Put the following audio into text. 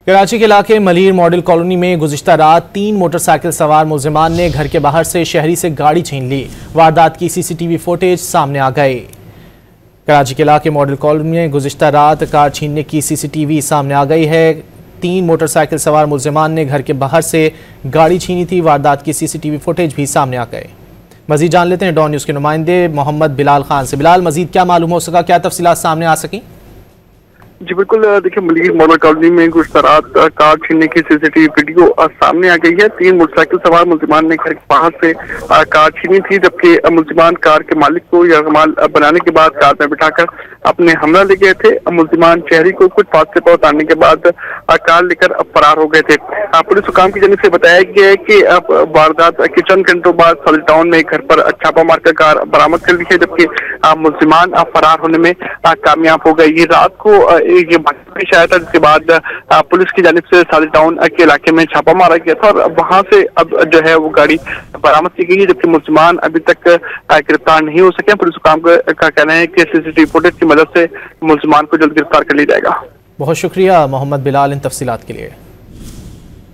कराची के इलाके Malir model colony में गुज़िश्ता रात 3 मोटरसाइकिल सवार मुलजिमान ने घर के बाहर से शहरी से गाड़ी छीन ली। वारदात की सीसीटीवी फुटेज सामने आ गई। कराची के इलाके मॉडल कॉलोनी में गुज़िश्ता रात कार छीनने की सीसीटीवी सामने आ गई है। 3 मोटरसाइकिल सवार मुलजिमान ने घर के बाहर से गाड़ी छीनी थी। वारदात की सीसीटीवी फुटेज भी सामने आ गए। मजीद जान लेते हैं डॉन न्यूज़ के नुमाइंदे मोहम्मद बिलाल खान से। बिलाल, मजीद क्या मालूम हो सका, क्या तफसीलात सामने आ सकी? जी बिल्कुल, देखिए मलीर मॉडल कॉलोनी में गुज़िश्ता रात कार छीनने की सीसीटीवी वीडियो सामने आ गई है। 3 मोटरसाइकिल सवार मुलजिमान ने घर के बाहर से कार छीनी थी, जबकि मुलजिमान कार के मालिक को यरगमाल बनाने के बाद कार में बिठाकर अपने हमला ले गए थे। मुलजिमान शहरी को कुछ फासले पर उतारने के बाद कार लेकर फरार हो गए थे। पुलिस हुकाम की जानिब से बताया गया है कि वारदात के चंद घंटों बाद सदर टाउन में घर पर छापा मारकर कार बरामद कर ली है, जबकि मुलजिमान फरार होने में कामयाब हो गए। ये रात को ये पेश आया था, जिसके बाद पुलिस की जानिब से सदर टाउन के इलाके में छापा मारा गया था और वहां से अब जो है वो गाड़ी बरामद की गई है, जबकि मुलजिमान अभी तक गिरफ्तार नहीं हो सके। पुलिस हुकाम का कहना है कि सीसीटीवी फुटेज की मदद से मुलजिमान को जल्द गिरफ्तार कर लिया जाएगा। बहुत शुक्रिया मोहम्मद बिलाल इन तफसीलात के लिए।